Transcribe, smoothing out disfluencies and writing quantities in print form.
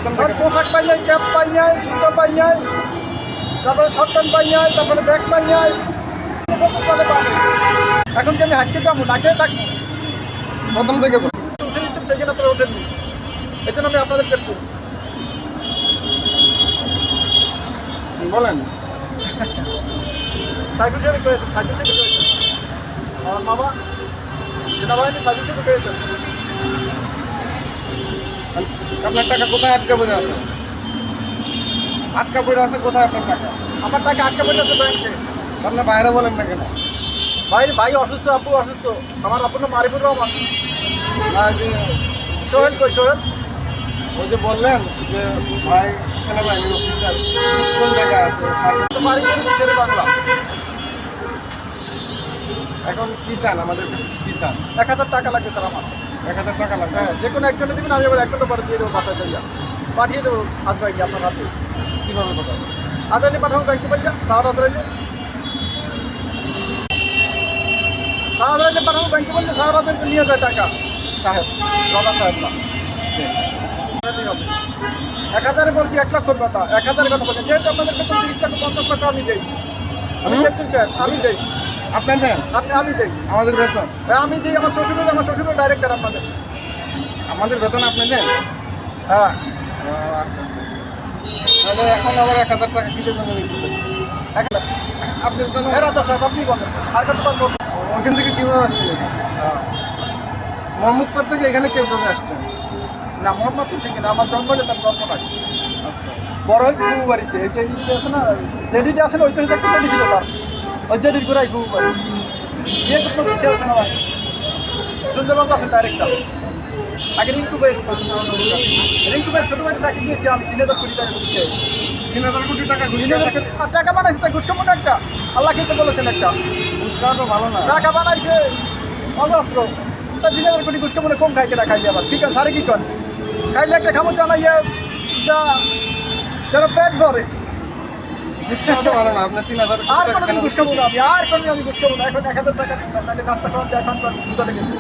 প্রথম থেকে পোশাক পাই নাই, ক্যাপ পাই নাই, জুতো পাই নাই, তারপরে শর্ট প্যান্ট পাই নাই, তারপরে ব্যাগ পাই নাই, চলে পাবো। এখন কি আমি হাঁটতে যাবো, না খেয়ে থাকবো? প্রথম থেকে উঠে দিচ্ছেন সেখানে আপনারা ওঠেননি, এই জন্য আমি আপনাদের দেখবো। বলেন। সাইকেল চেপে করেছেন, সাইকেল চেপে করেছেন আমার বাবা সেনাবাহিনী সাইকেল চেপে করেছেন। আপনার টাকা কোথায় আটকা পড়ে আছে? আটকা পড়ে আছে কোথায় আপনার টাকা? আমার টাকা আটকা পড়ে আছে ব্যাংকে। আপনার বাইরে বলেন না কেন? ভাই অসুস্থ, আপু অসুস্থ। আমার আপুর নাম মারিফুর রহমান। না যে সোহেল কই সোহেল? ওই যে বললেন যে ভাই সেনাবাহিনীর অফিসার কোন জায়গায় আছে শেরে বাংলা। এখন কি চান আমাদের কাছে, কি চান? 1000 টাকা লাগবে স্যার আমার। 1000 টাকা লাগবে? হ্যাঁ, যে কোনো একজনে দেবেন, আমি আবার 1 ঘন্টা পরে দিয়ে দেবো বাসায় যাইয়া। পাঠিয়ে দেবো আজ ভাইকে আপনার হাতে। কীভাবে পাঠাবো? আদানি পাঠাবো ব্যাংকে পাঠিয়ে, সাহার আদানি পাঠাবো ব্যাংকে বললে সাহার আদানি নিয়ে যায় টাকা। সাহেব দাদা সাহেব না হবে 1000-এ বলছি 1 লক্ষর কথা, 1000-এর কথা বলছেন। যেহেতু আপনাদের বেতন 30 টাকা 50 টাকা আমি দেই, আমি দেখছেন স্যার, আমি দেই। আপনি দেন? আমি দেই, আমাদের বেতন আমি দিই। আমার শ্বশুর ডাইরেক্টর আপনাদের। আমাদের বেতন আপনি দেন? হ্যাঁ, ও, আচ্ছা আচ্ছা। তাহলে এখন আবার 1000 টাকা কিসের জন্য নিতে চাচ্ছেন? 1 লাখ। আপনি তো রাজা সাহেব আপনি বলেন আর কত পারবো? ওখান থেকে কীভাবে আসছিলেন? মোহাম্মদপুর থেকে এখানে কীভাবে আসছেন? না, মোহাম্মদপুর থেকে না, আমার জন্ম স্যার জন্মটাই আচ্ছা, বড় হয়েছে বুবু বাড়িতে। এই যে ইট আছে না, জেডিটি আছে না, ওই পাশে একটা জেডি ছিল স্যার, ওই জেডির ঘুরাই বুবু বাড়ি। বিয়ে করতে পিছিয়ে আছে না ভাই, সুন্দরবন আছে ডাইরেক্টর। আগে রিঙ্কু ভাই ছিল সুন্দরবন। রিঙ্কু ভাই ছোটো ভাইকে চাকরি দিয়েছি আমি 3000 কোটি টাকা দিচ্ছি। 3000 কোটি টাকা ঘুষ 3000 কোটি আর টাকা বানাইছে, তাই ঘুষ খাবো না একটা? আল্লাহ খেতে বলেছেন একটা ঘুষ খাওয়া তো ভালো না। টাকা বানাইছে অজস্র, তা 3000 কোটি ঘুষ খাবো না? কম খাই কেনা খাইলে আবার ঠিক আছে, সারে কি করেন? খাইলে একটা খামো জানাইয়া যা যেন পেট ভরে। ঘুষ খাওয়া তো ভালো না। আপনার 3000 কোটি আর টাকা কোনোদিন কেন ঘুষ খাবো না আমি, আর কোনোদিন আমি ঘুষ খাবো না। এখন 1000 টাকা দিচ্ছেন, নাহলে কাজটা করাতে এখন তো দুটো লেগেছে।